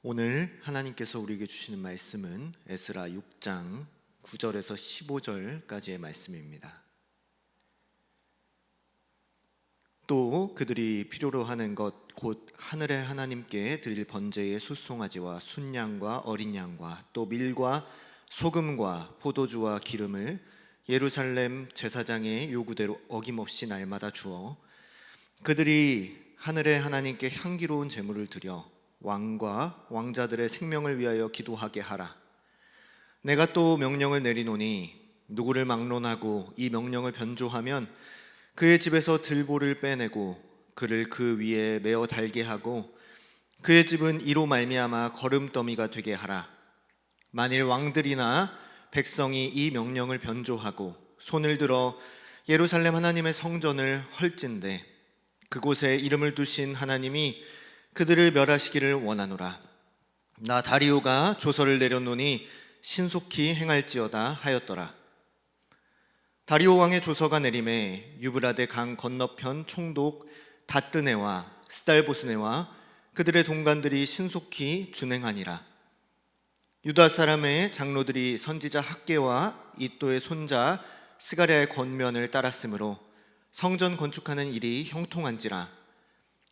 오늘 하나님께서 우리에게 주시는 말씀은 에스라 6장 9절에서 15절까지의 말씀입니다. 또 그들이 필요로 하는 것 곧 하늘의 하나님께 드릴 번제의 숫송아지와 순양과 어린 양과 또 밀과 소금과 포도주와 기름을 예루살렘 제사장의 요구대로 어김없이 날마다 주어 그들이 하늘의 하나님께 향기로운 제물을 드려 왕과 왕자들의 생명을 위하여 기도하게 하라. 내가 또 명령을 내리노니 누구를 막론하고 이 명령을 변조하면 그의 집에서 들보를 빼내고 그를 그 위에 메어 달게 하고 그의 집은 이로 말미암아 거름더미가 되게 하라. 만일 왕들이나 백성이 이 명령을 변조하고 손을 들어 예루살렘 하나님의 성전을 헐진대 그곳에 이름을 두신 하나님이 그들을 멸하시기를 원하노라. 나 다리오가 조서를 내렸노니 신속히 행할지어다 하였더라. 다리오 왕의 조서가 내림에 유브라데 강 건너편 총독 다뜨네와 스달보스네와 그들의 동관들이 신속히 준행하니라. 유다 사람의 장로들이 선지자 학개와 이또의 손자 스가랴의 권면을 따랐으므로 성전 건축하는 일이 형통한지라.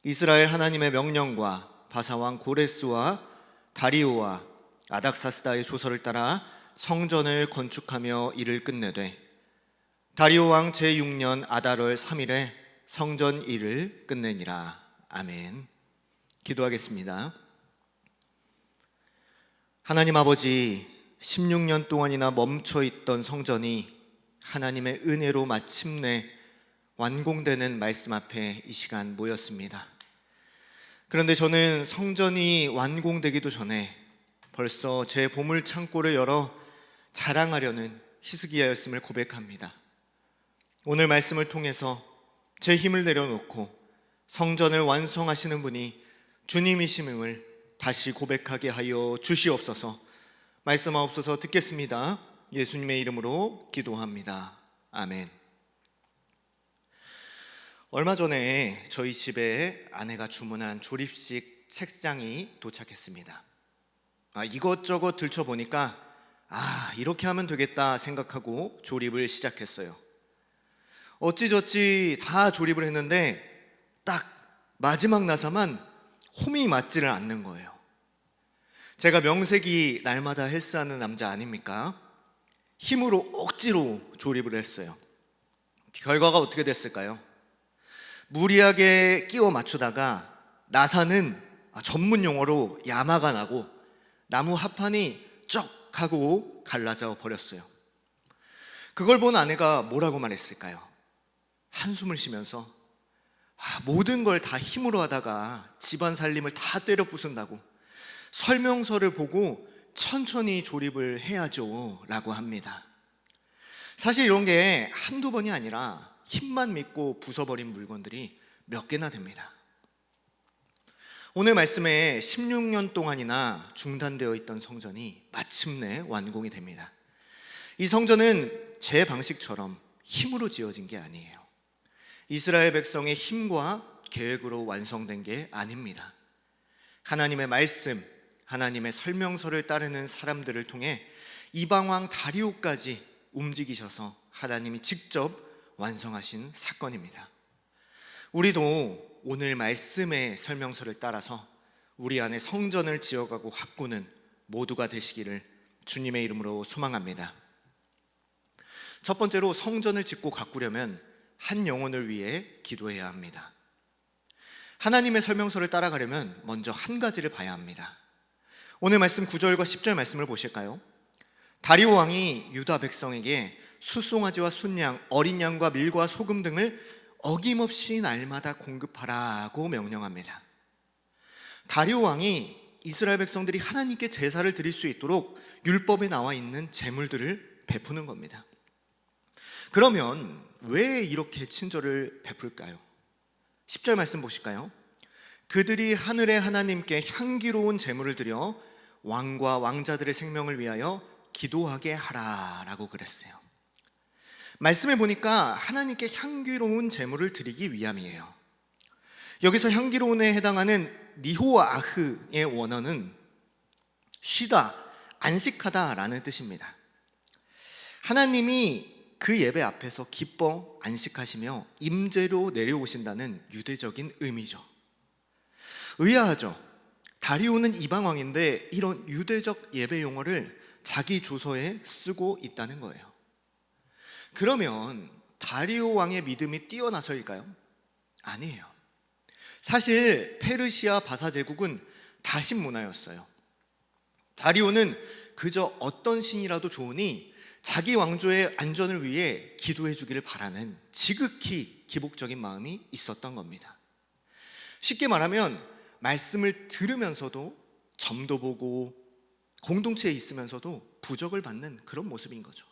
이스라엘 하나님의 명령과 바사왕 고레스와 다리오와 아닥사스다의 조서를 따라 성전을 건축하며 일을 끝내되 다리오 왕 제6년 아달월 3일에 성전 일을 끝내니라. 아멘. 기도하겠습니다. 하나님 아버지, 16년 동안이나 멈춰있던 성전이 하나님의 은혜로 마침내 완공되는 말씀 앞에 이 시간 모였습니다. 그런데 저는 성전이 완공되기도 전에 벌써 제 보물 창고를 열어 자랑하려는 히스기야였음을 고백합니다. 오늘 말씀을 통해서 제 힘을 내려놓고 성전을 완성하시는 분이 주님이심을 다시 고백하게 하여 주시옵소서. 말씀하옵소서. 듣겠습니다. 예수님의 이름으로 기도합니다. 아멘. 얼마 전에 저희 집에 아내가 주문한 조립식 책장이 도착했습니다. 이것저것 들춰보니까 이렇게 하면 되겠다 생각하고 조립을 시작했어요. 어찌저찌 다 조립을 했는데 딱 마지막 나사만 홈이 맞지를 않는 거예요. 제가 명색이 날마다 헬스하는 남자 아닙니까? 힘으로 억지로 조립을 했어요. 결과가 어떻게 됐을까요? 무리하게 끼워 맞추다가 나사는 전문 용어로 야마가 나고 나무 합판이 쩍 하고 갈라져 버렸어요. 그걸 본 아내가 뭐라고 말했을까요? 한숨을 쉬면서 모든 걸 다 힘으로 하다가 집안 살림을 다 때려 부순다고 설명서를 보고 천천히 조립을 해야죠 라고 합니다. 사실 이런 게 한두 번이 아니라 힘만 믿고 부숴버린 물건들이 몇 개나 됩니다. 오늘 말씀에 16년 동안이나 중단되어 있던 성전이 마침내 완공이 됩니다. 이 성전은 제 방식처럼 힘으로 지어진 게 아니에요. 이스라엘 백성의 힘과 계획으로 완성된 게 아닙니다. 하나님의 말씀, 하나님의 설명서를 따르는 사람들을 통해 이방왕 다리오까지 움직이셔서 하나님이 직접 완성하신 사건입니다. 우리도 오늘 말씀의 설명서를 따라서 우리 안에 성전을 지어가고 가꾸는 모두가 되시기를 주님의 이름으로 소망합니다. 첫 번째로 성전을 짓고 가꾸려면 한 영혼을 위해 기도해야 합니다. 하나님의 설명서를 따라가려면 먼저 한 가지를 봐야 합니다. 오늘 말씀 9절과 10절 말씀을 보실까요? 다리오 왕이 유다 백성에게 숫송아지와 순양, 어린 양과 밀과 소금 등을 어김없이 날마다 공급하라고 명령합니다. 다리오 왕이 이스라엘 백성들이 하나님께 제사를 드릴 수 있도록 율법에 나와 있는 제물들을 베푸는 겁니다. 그러면 왜 이렇게 친절을 베풀까요? 10절 말씀 보실까요? 그들이 하늘의 하나님께 향기로운 제물을 드려 왕과 왕자들의 생명을 위하여 기도하게 하라라고 그랬어요. 말씀에 보니까 하나님께 향기로운 제물을 드리기 위함이에요. 여기서 향기로운에 해당하는 니호아흐의 원어는 쉬다, 안식하다라는 뜻입니다. 하나님이 그 예배 앞에서 기뻐 안식하시며 임재로 내려오신다는 유대적인 의미죠. 의아하죠. 다리오는 이방왕인데 이런 유대적 예배 용어를 자기 조서에 쓰고 있다는 거예요. 그러면 다리오 왕의 믿음이 뛰어나서일까요? 아니에요. 사실 페르시아 바사 제국은 다신 문화였어요. 다리오는 그저 어떤 신이라도 좋으니 자기 왕조의 안전을 위해 기도해 주기를 바라는 지극히 기복적인 마음이 있었던 겁니다. 쉽게 말하면 말씀을 들으면서도 점도 보고 공동체에 있으면서도 부적을 받는 그런 모습인 거죠.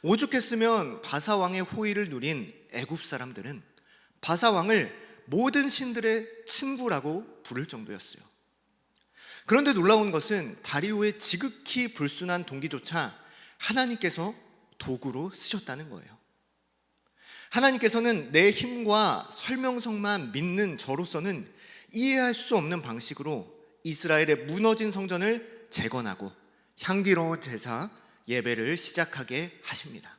오죽했으면 바사왕의 호의를 누린 애굽 사람들은 바사왕을 모든 신들의 친구라고 부를 정도였어요. 그런데 놀라운 것은 다리오의 지극히 불순한 동기조차 하나님께서 도구로 쓰셨다는 거예요. 하나님께서는 내 힘과 설명성만 믿는 저로서는 이해할 수 없는 방식으로 이스라엘의 무너진 성전을 재건하고 향기로운 제사, 예배를 시작하게 하십니다.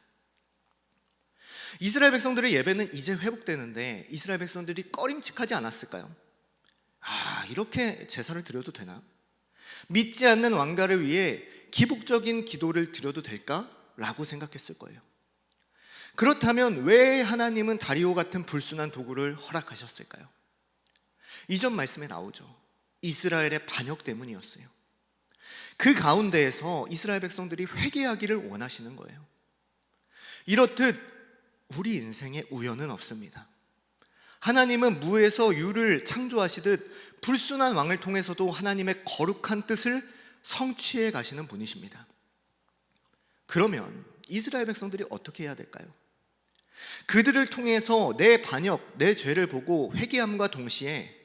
이스라엘 백성들의 예배는 이제 회복되는데 이스라엘 백성들이 꺼림칙하지 않았을까요? 이렇게 제사를 드려도 되나? 믿지 않는 왕가를 위해 기복적인 기도를 드려도 될까? 라고 생각했을 거예요. 그렇다면 왜 하나님은 다리오 같은 불순한 도구를 허락하셨을까요? 이전 말씀에 나오죠. 이스라엘의 반역 때문이었어요. 그 가운데에서 이스라엘 백성들이 회개하기를 원하시는 거예요. 이렇듯 우리 인생에 우연은 없습니다. 하나님은 무에서 유를 창조하시듯 불순한 왕을 통해서도 하나님의 거룩한 뜻을 성취해 가시는 분이십니다. 그러면 이스라엘 백성들이 어떻게 해야 될까요? 그들을 통해서 내 반역, 내 죄를 보고 회개함과 동시에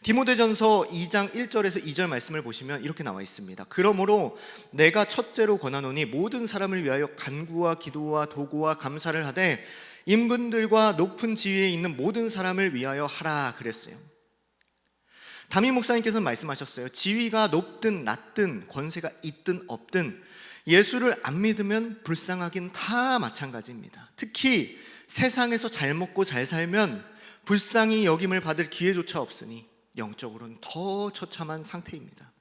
디모데전서 2장 1절에서 2절 말씀을 보시면 이렇게 나와 있습니다. 그러므로 내가 첫째로 권하노니 모든 사람을 위하여 간구와 기도와 도구와 감사를 하되 임금들과 높은 지위에 있는 모든 사람을 위하여 하라 그랬어요. 담임 목사님께서는 말씀하셨어요. 지위가 높든 낮든 권세가 있든 없든 예수를 안 믿으면 불쌍하긴 다 마찬가지입니다. 특히 세상에서 잘 먹고 잘 살면 불쌍히 여김을 받을 기회조차 없으니 영적으로는 더 처참한 상태입니다.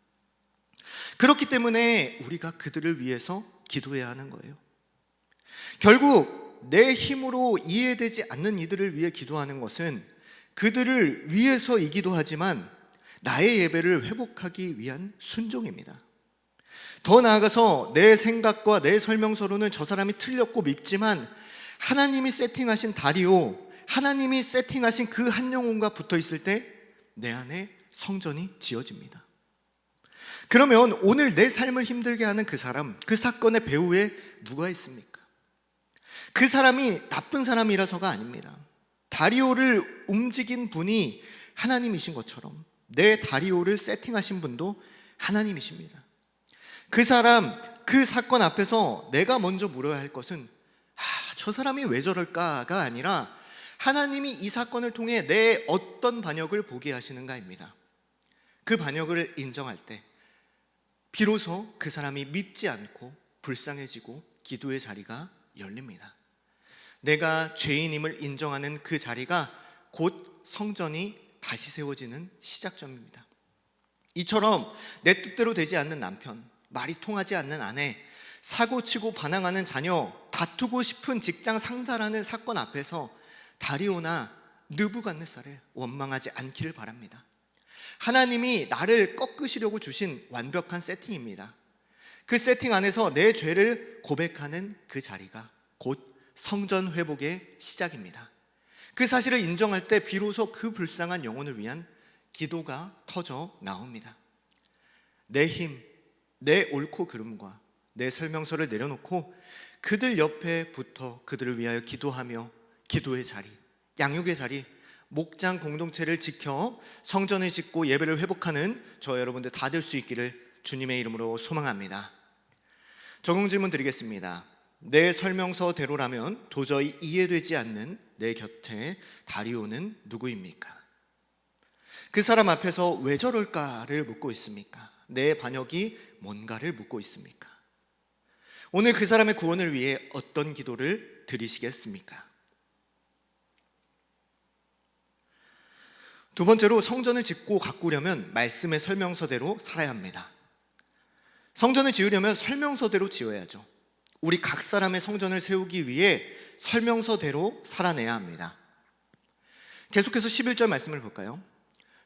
그렇기 때문에 우리가 그들을 위해서 기도해야 하는 거예요. 결국 내 힘으로 이해되지 않는 이들을 위해 기도하는 것은 그들을 위해서이기도 하지만 나의 예배를 회복하기 위한 순종입니다. 더 나아가서 내 생각과 내 설명서로는 저 사람이 틀렸고 밉지만 하나님이 세팅하신 다리오, 하나님이 세팅하신 그 한 영혼과 붙어 있을 때 내 안에 성전이 지어집니다. 그러면 오늘 내 삶을 힘들게 하는 그 사람, 그 사건의 배후에 누가 있습니까? 그 사람이 나쁜 사람이라서가 아닙니다. 다리오를 움직인 분이 하나님이신 것처럼 내 다리오를 세팅하신 분도 하나님이십니다. 그 사람, 그 사건 앞에서 내가 먼저 물어야 할 것은 저 사람이 왜 저럴까가 아니라 하나님이 이 사건을 통해 내 어떤 반역을 보게 하시는가입니다. 그 반역을 인정할 때 비로소 그 사람이 밉지 않고 불쌍해지고 기도의 자리가 열립니다. 내가 죄인임을 인정하는 그 자리가 곧 성전이 다시 세워지는 시작점입니다. 이처럼 내 뜻대로 되지 않는 남편, 말이 통하지 않는 아내, 사고치고 반항하는 자녀, 다투고 싶은 직장 상사라는 사건 앞에서 다리오나 느부갓네살을 원망하지 않기를 바랍니다. 하나님이 나를 꺾으시려고 주신 완벽한 세팅입니다. 그 세팅 안에서 내 죄를 고백하는 그 자리가 곧 성전 회복의 시작입니다. 그 사실을 인정할 때 비로소 그 불쌍한 영혼을 위한 기도가 터져 나옵니다. 내 힘, 내 옳고 그름과 내 설명서를 내려놓고 그들 옆에 붙어 그들을 위하여 기도하며 기도의 자리, 양육의 자리, 목장 공동체를 지켜 성전을 짓고 예배를 회복하는 저 여러분들 다 될 수 있기를 주님의 이름으로 소망합니다. 적용 질문 드리겠습니다. 내 설명서대로라면 도저히 이해되지 않는 내 곁에 다리오는 누구입니까? 그 사람 앞에서 왜 저럴까를 묻고 있습니까? 내 반역이 뭔가를 묻고 있습니까? 오늘 그 사람의 구원을 위해 어떤 기도를 드리시겠습니까? 두 번째로, 성전을 짓고 가꾸려면 말씀의 설명서대로 살아야 합니다. 성전을 지으려면 설명서대로 지어야죠. 우리 각 사람의 성전을 세우기 위해 설명서대로 살아내야 합니다. 계속해서 11절 말씀을 볼까요?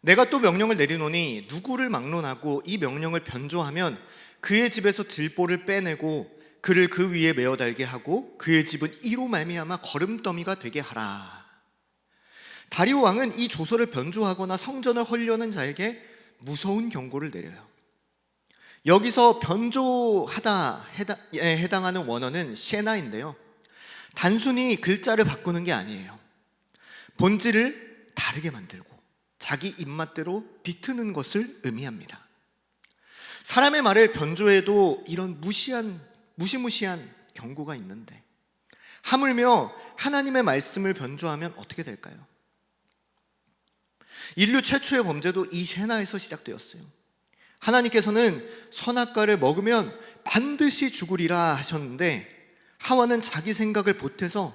내가 또 명령을 내리노니 누구를 막론하고 이 명령을 변조하면 그의 집에서 들보를 빼내고 그를 그 위에 메어 달게 하고 그의 집은 이로 말미암아 거름더미가 되게 하라. 다리오 왕은 이 조서를 변조하거나 성전을 헐려는 자에게 무서운 경고를 내려요. 여기서 변조하다에 해당하는 원어는 셰나인데요, 단순히 글자를 바꾸는 게 아니에요. 본질을 다르게 만들고 자기 입맛대로 비트는 것을 의미합니다. 사람의 말을 변조해도 이런 무시무시한 경고가 있는데, 하물며 하나님의 말씀을 변조하면 어떻게 될까요? 인류 최초의 범죄도 이 셰나에서 시작되었어요. 하나님께서는 선악과를 먹으면 반드시 죽으리라 하셨는데, 하와는 자기 생각을 보태서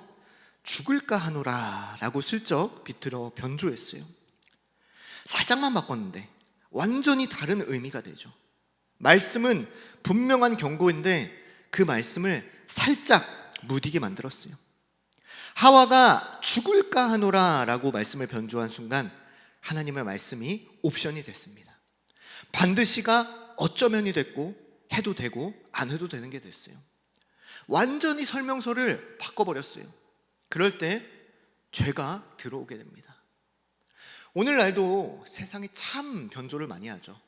죽을까 하노라 라고 슬쩍 비틀어 변조했어요. 살짝만 바꿨는데 완전히 다른 의미가 되죠. 말씀은 분명한 경고인데 그 말씀을 살짝 무디게 만들었어요. 하와가 죽을까 하노라 라고 말씀을 변조한 순간 하나님의 말씀이 옵션이 됐습니다. 반드시가 어쩌면이 됐고, 해도 되고 안 해도 되는 게 됐어요. 완전히 설명서를 바꿔버렸어요. 그럴 때 죄가 들어오게 됩니다. 오늘날도 세상이 참 변조를 많이 하죠.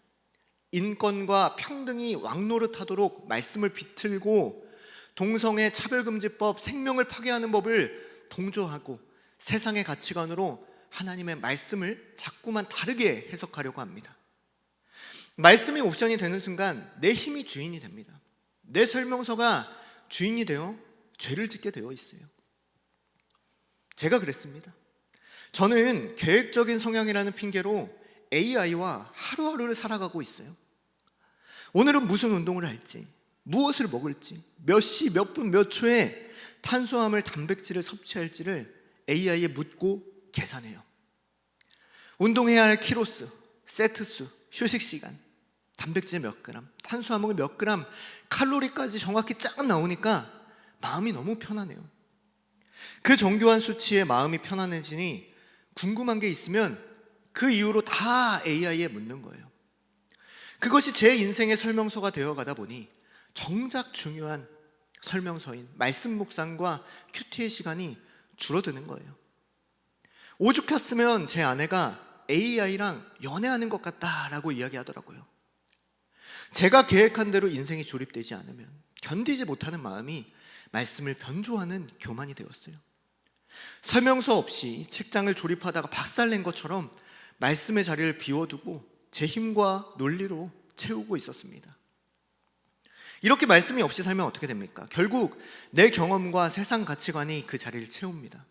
인권과 평등이 왕노릇하도록 말씀을 비틀고 동성애 차별금지법, 생명을 파괴하는 법을 동조하고 세상의 가치관으로 하나님의 말씀을 자꾸만 다르게 해석하려고 합니다. 말씀이 옵션이 되는 순간 내 힘이 주인이 됩니다. 내 설명서가 주인이 되어 죄를 짓게 되어 있어요. 제가 그랬습니다. 저는 계획적인 성향이라는 핑계로 AI와 하루하루를 살아가고 있어요. 오늘은 무슨 운동을 할지, 무엇을 먹을지, 몇 시, 몇 분, 몇 초에 탄수화물, 단백질을 섭취할지를 AI에 묻고 계산해요. 운동해야 할 키로수, 세트수, 휴식시간, 단백질 몇 그램, 탄수화물 몇 그램, 칼로리까지 정확히 쫙 나오니까 마음이 너무 편하네요. 그 정교한 수치에 마음이 편안해지니 궁금한 게 있으면 그 이후로 다 AI에 묻는 거예요. 그것이 제 인생의 설명서가 되어가다 보니 정작 중요한 설명서인 말씀 묵상과 큐티의 시간이 줄어드는 거예요. 오죽했으면 제 아내가 AI랑 연애하는 것 같다라고 이야기하더라고요. 제가 계획한 대로 인생이 조립되지 않으면 견디지 못하는 마음이 말씀을 변조하는 교만이 되었어요. 설명서 없이 책장을 조립하다가 박살낸 것처럼 말씀의 자리를 비워두고 제 힘과 논리로 채우고 있었습니다. 이렇게 말씀이 없이 살면 어떻게 됩니까? 결국 내 경험과 세상 가치관이 그 자리를 채웁니다.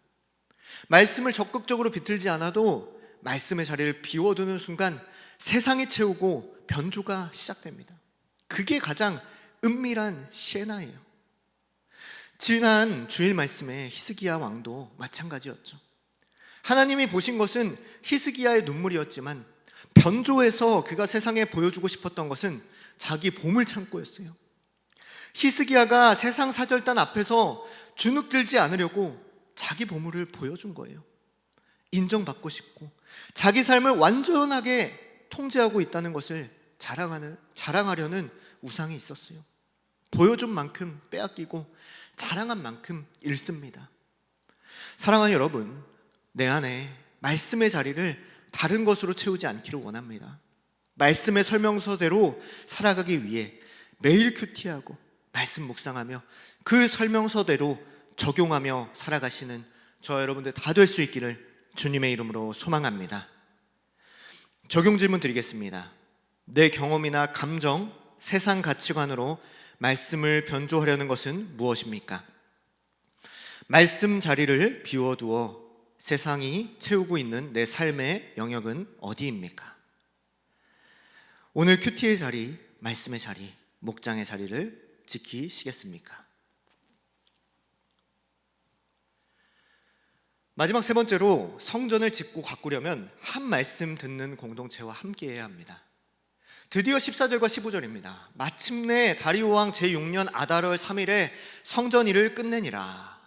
말씀을 적극적으로 비틀지 않아도 말씀의 자리를 비워두는 순간 세상이 채우고 변조가 시작됩니다. 그게 가장 은밀한 시에나예요. 지난 주일 말씀에 히스기야 왕도 마찬가지였죠. 하나님이 보신 것은 히스기야의 눈물이었지만 변조해서 그가 세상에 보여주고 싶었던 것은 자기 보물 창고였어요. 히스기야가 세상 사절단 앞에서 주눅들지 않으려고 자기 보물을 보여준 거예요. 인정받고 싶고 자기 삶을 완전하게 통제하고 있다는 것을 자랑하려는 우상이 있었어요. 보여준 만큼 빼앗기고 자랑한 만큼 잃습니다. 사랑하는 여러분, 내 안에 말씀의 자리를 다른 것으로 채우지 않기를 원합니다. 말씀의 설명서대로 살아가기 위해 매일 큐티하고 말씀 묵상하며 그 설명서대로 적용하며 살아가시는 저 여러분들 다 될 수 있기를 주님의 이름으로 소망합니다. 적용 질문 드리겠습니다. 내 경험이나 감정, 세상 가치관으로 말씀을 변조하려는 것은 무엇입니까? 말씀 자리를 비워두어 세상이 채우고 있는 내 삶의 영역은 어디입니까? 오늘 큐티의 자리, 말씀의 자리, 목장의 자리를 지키시겠습니까? 마지막 세 번째로, 성전을 짓고 가꾸려면 한 말씀 듣는 공동체와 함께해야 합니다. 드디어 14절과 15절입니다. 마침내 다리오 왕 제6년 아달월 3일에 성전 일을 끝내니라.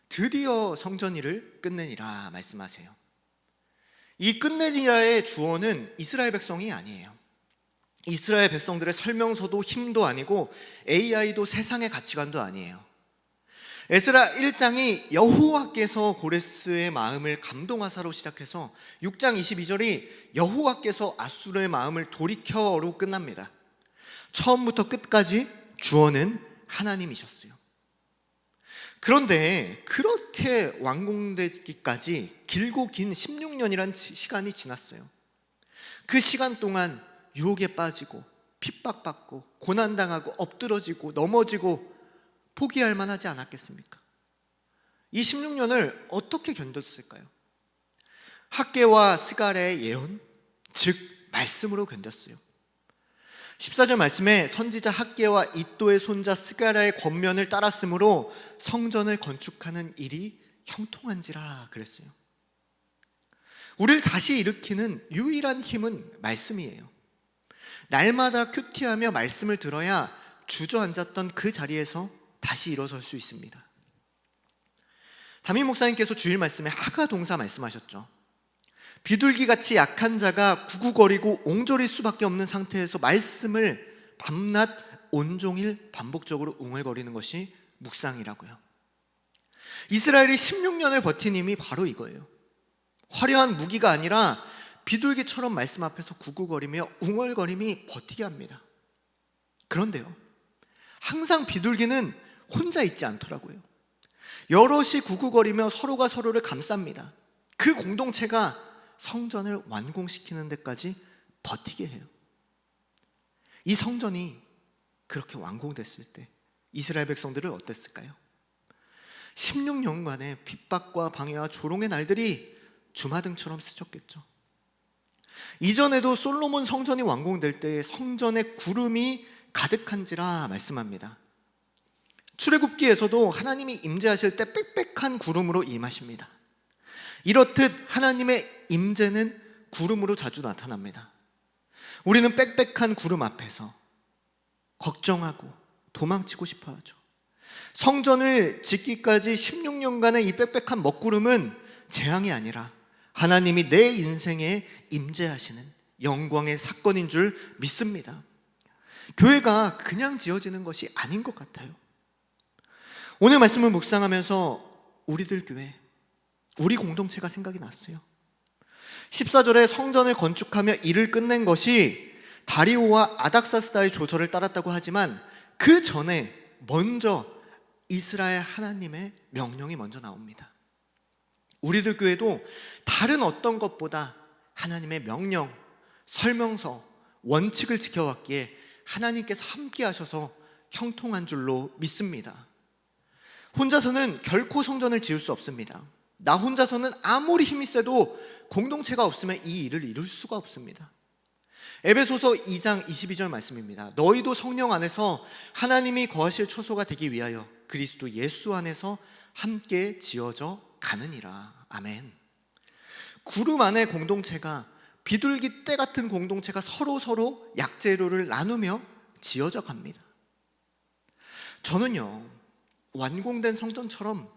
드디어 성전 일을 끝내니라 말씀하세요. 이 끝내니라의 주어는 이스라엘 백성이 아니에요. 이스라엘 백성들의 설명서도 힘도 아니고 AI도 세상의 가치관도 아니에요. 에스라 1장이 여호와께서 고레스의 마음을 감동하사로 시작해서 6장 22절이 여호와께서 아수르의 마음을 돌이켜로 끝납니다. 처음부터 끝까지 주어는 하나님이셨어요. 그런데 그렇게 완공되기까지 길고 긴 16년이란 시간이 지났어요. 그 시간 동안 유혹에 빠지고 핍박받고 고난당하고 엎드러지고 넘어지고 포기할 만하지 않았겠습니까? 이 16년을 어떻게 견뎠을까요? 학개와 스가랴의 예언, 즉 말씀으로 견뎠어요. 14절 말씀에 선지자 학개와 이도의 손자 스가랴의 권면을 따랐으므로 성전을 건축하는 일이 형통한지라 그랬어요. 우리를 다시 일으키는 유일한 힘은 말씀이에요. 날마다 큐티하며 말씀을 들어야 주저앉았던 그 자리에서 다시 일어설 수 있습니다. 담임 목사님께서 주일 말씀에 하가 동사 말씀하셨죠. 비둘기같이 약한 자가 구구거리고 옹졸일 수밖에 없는 상태에서 말씀을 밤낮 온종일 반복적으로 웅얼거리는 것이 묵상이라고요. 이스라엘이 16년을 버틴 힘이 바로 이거예요. 화려한 무기가 아니라 비둘기처럼 말씀 앞에서 구구거리며 웅얼거림이 버티게 합니다. 그런데요, 항상 비둘기는 혼자 있지 않더라고요. 여럿이 구구거리며 서로가 서로를 감쌉니다. 그 공동체가 성전을 완공시키는 데까지 버티게 해요. 이 성전이 그렇게 완공됐을 때 이스라엘 백성들은 어땠을까요? 16년간의 핍박과 방해와 조롱의 날들이 주마등처럼 스쳤겠죠. 이전에도 솔로몬 성전이 완공될 때 성전에 구름이 가득한지라 말씀합니다. 출애굽기에서도 하나님이 임재하실 때 빽빽한 구름으로 임하십니다. 이렇듯 하나님의 임재는 구름으로 자주 나타납니다. 우리는 빽빽한 구름 앞에서 걱정하고 도망치고 싶어 하죠. 성전을 짓기까지 16년간의 이 빽빽한 먹구름은 재앙이 아니라 하나님이 내 인생에 임재하시는 영광의 사건인 줄 믿습니다. 교회가 그냥 지어지는 것이 아닌 것 같아요. 오늘 말씀을 묵상하면서 우리들 교회, 우리 공동체가 생각이 났어요. 14절에 성전을 건축하며 일을 끝낸 것이 다리오와 아닥사스다의 조서를 따랐다고 하지만 그 전에 먼저 이스라엘 하나님의 명령이 먼저 나옵니다. 우리들 교회도 다른 어떤 것보다 하나님의 명령, 설명서, 원칙을 지켜왔기에 하나님께서 함께 하셔서 형통한 줄로 믿습니다. 혼자서는 결코 성전을 지을 수 없습니다. 나 혼자서는 아무리 힘이 세도 공동체가 없으면 이 일을 이룰 수가 없습니다. 에베소서 2장 22절 말씀입니다. 너희도 성령 안에서 하나님이 거하실 처소가 되기 위하여 그리스도 예수 안에서 함께 지어져 가느니라. 아멘. 구름 안의 공동체가, 비둘기 떼 같은 공동체가 서로 약재료를 나누며 지어져 갑니다. 저는요, 완공된 성전처럼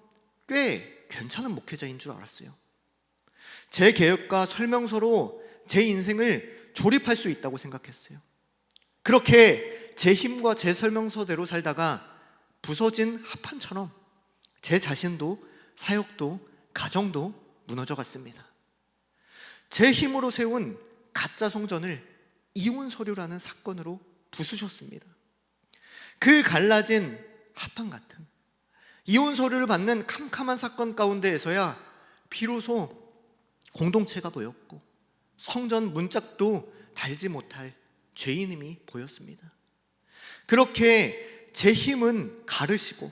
꽤 괜찮은 목회자인 줄 알았어요. 제 개혁과 설명서로 제 인생을 조립할 수 있다고 생각했어요. 그렇게 제 힘과 제 설명서대로 살다가 부서진 합판처럼 제 자신도, 사역도, 가정도 무너져 갔습니다. 제 힘으로 세운 가짜 성전을 이혼 서류라는 사건으로 부수셨습니다. 그 갈라진 합판 같은 이혼 서류를 받는 캄캄한 사건 가운데에서야 비로소 공동체가 보였고 성전 문짝도 달지 못할 죄인임이 보였습니다. 그렇게 제 힘은 가르시고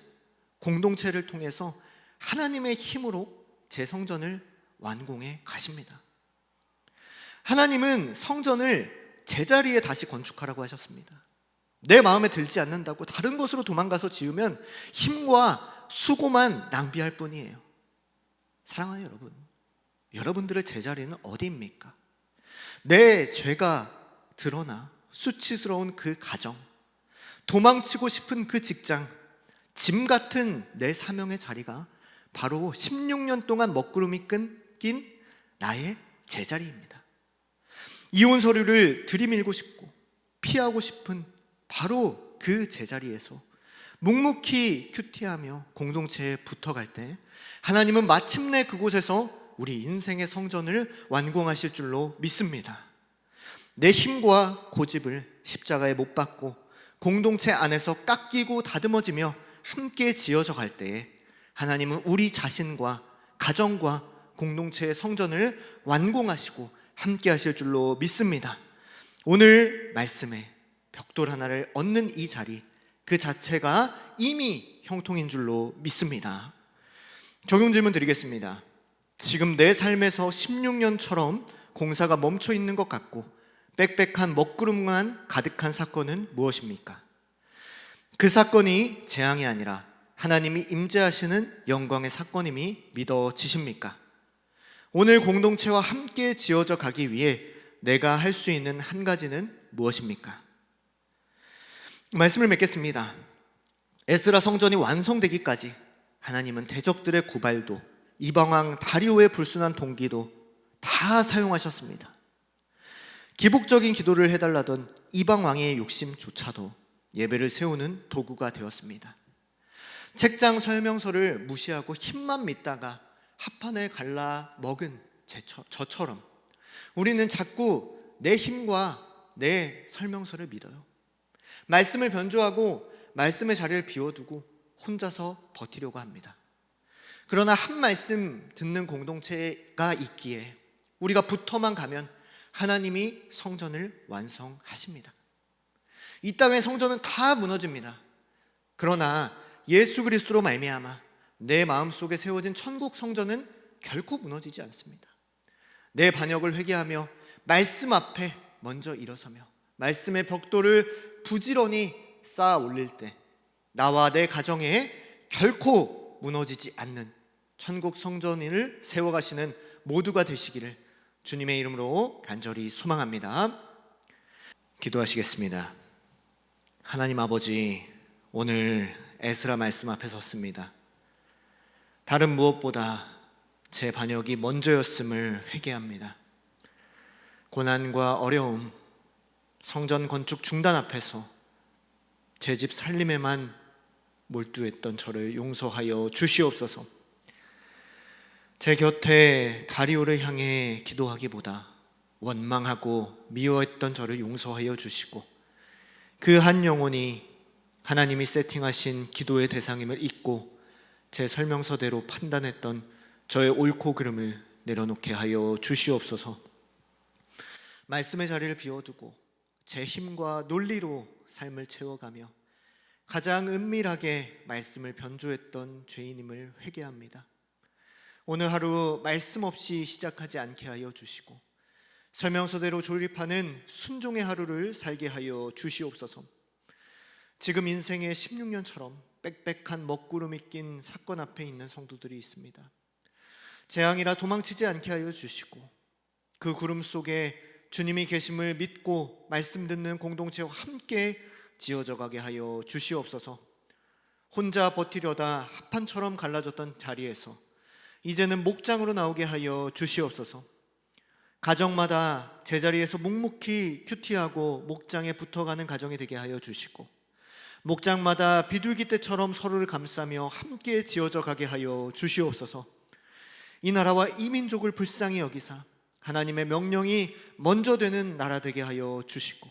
공동체를 통해서 하나님의 힘으로 제 성전을 완공해 가십니다. 하나님은 성전을 제자리에 다시 건축하라고 하셨습니다. 내 마음에 들지 않는다고 다른 곳으로 도망가서 지으면 힘과 수고만 낭비할 뿐이에요. 사랑하는 여러분, 여러분들의 제자리는 어디입니까? 내 죄가 드러나 수치스러운 그 가정, 도망치고 싶은 그 직장, 짐 같은 내 사명의 자리가 바로 16년 동안 먹구름이 끊긴 나의 제자리입니다. 이혼 서류를 들이밀고 싶고 피하고 싶은 바로 그 제자리에서 묵묵히 큐티하며 공동체에 붙어갈 때 하나님은 마침내 그곳에서 우리 인생의 성전을 완공하실 줄로 믿습니다. 내 힘과 고집을 십자가에 못 박고 공동체 안에서 깎이고 다듬어지며 함께 지어져 갈 때에 하나님은 우리 자신과 가정과 공동체의 성전을 완공하시고 함께 하실 줄로 믿습니다. 오늘 말씀에 벽돌 하나를 얻는 이 자리 그 자체가 이미 형통인 줄로 믿습니다. 적용 질문 드리겠습니다. 지금 내 삶에서 16년처럼 공사가 멈춰 있는 것 같고 빽빽한 먹구름만 가득한 사건은 무엇입니까? 그 사건이 재앙이 아니라 하나님이 임재하시는 영광의 사건임이 믿어지십니까? 오늘 공동체와 함께 지어져 가기 위해 내가 할 수 있는 한 가지는 무엇입니까? 말씀을 맺겠습니다. 에스라 성전이 완성되기까지 하나님은 대적들의 고발도 이방왕 다리오의 불순한 동기도 다 사용하셨습니다. 기복적인 기도를 해달라던 이방왕의 욕심조차도 예배를 세우는 도구가 되었습니다. 책장 설명서를 무시하고 힘만 믿다가 합판을 갈라 먹은 저처럼 우리는 자꾸 내 힘과 내 설명서를 믿어요. 말씀을 변조하고 말씀의 자리를 비워두고 혼자서 버티려고 합니다. 그러나 한 말씀 듣는 공동체가 있기에 우리가 붙어만 가면 하나님이 성전을 완성하십니다. 이 땅의 성전은 다 무너집니다. 그러나 예수 그리스도로 말미암아 내 마음속에 세워진 천국 성전은 결코 무너지지 않습니다. 내 반역을 회개하며 말씀 앞에 먼저 일어서며 말씀의 벽돌을 부지런히 쌓아 올릴 때 나와 내 가정에 결코 무너지지 않는 천국 성전을 세워가시는 모두가 되시기를 주님의 이름으로 간절히 소망합니다. 기도하시겠습니다. 하나님 아버지, 오늘 에스라 말씀 앞에 섰습니다. 다른 무엇보다 제 반역이 먼저였음을 회개합니다. 고난과 어려움, 성전 건축 중단 앞에서 제 집 살림에만 몰두했던 저를 용서하여 주시옵소서. 제 곁에 다리오를 향해 기도하기보다 원망하고 미워했던 저를 용서하여 주시고 그 한 영혼이 하나님이 세팅하신 기도의 대상임을 잊고 제 설명서대로 판단했던 저의 옳고 그름을 내려놓게 하여 주시옵소서. 말씀의 자리를 비워두고 제 힘과 논리로 삶을 채워가며 가장 은밀하게 말씀을 변조했던 죄인임을 회개합니다. 오늘 하루 말씀 없이 시작하지 않게 하여 주시고 설명서대로 조립하는 순종의 하루를 살게 하여 주시옵소서. 지금 인생의 16년처럼 빽빽한 먹구름이 낀 사건 앞에 있는 성도들이 있습니다. 재앙이라 도망치지 않게 하여 주시고 그 구름 속에 주님이 계심을 믿고 말씀 듣는 공동체와 함께 지어져 가게 하여 주시옵소서. 혼자 버티려다 합판처럼 갈라졌던 자리에서 이제는 목장으로 나오게 하여 주시옵소서. 가정마다 제자리에서 묵묵히 큐티하고 목장에 붙어가는 가정이 되게 하여 주시고 목장마다 비둘기 떼처럼 서로를 감싸며 함께 지어져 가게 하여 주시옵소서. 이 나라와 이 민족을 불쌍히 여기사 하나님의 명령이 먼저 되는 나라 되게 하여 주시고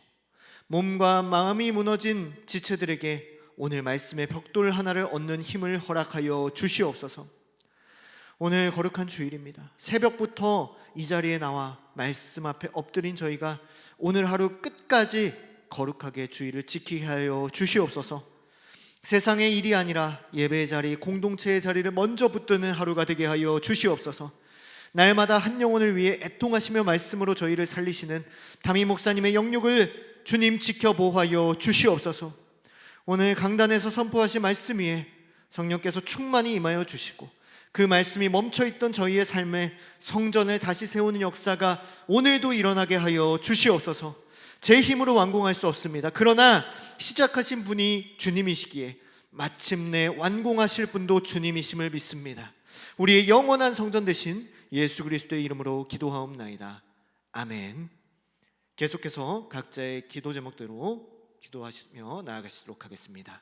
몸과 마음이 무너진 지체들에게 오늘 말씀의 벽돌 하나를 얻는 힘을 허락하여 주시옵소서. 오늘 거룩한 주일입니다. 새벽부터 이 자리에 나와 말씀 앞에 엎드린 저희가 오늘 하루 끝까지 거룩하게 주일을 지키게 하여 주시옵소서. 세상의 일이 아니라 예배의 자리, 공동체의 자리를 먼저 붙드는 하루가 되게 하여 주시옵소서. 날마다 한 영혼을 위해 애통하시며 말씀으로 저희를 살리시는 담임 목사님의 영육을 주님 지켜보호하여 주시옵소서. 오늘 강단에서 선포하신 말씀 위에 성령께서 충만히 임하여 주시고 그 말씀이 멈춰있던 저희의 삶에 성전을 다시 세우는 역사가 오늘도 일어나게 하여 주시옵소서. 제 힘으로 완공할 수 없습니다. 그러나 시작하신 분이 주님이시기에 마침내 완공하실 분도 주님이심을 믿습니다. 우리의 영원한 성전 되신 예수 그리스도의 이름으로 기도하옵나이다. 아멘. 계속해서 각자의 기도 제목대로 기도하시며 나아가시도록 하겠습니다.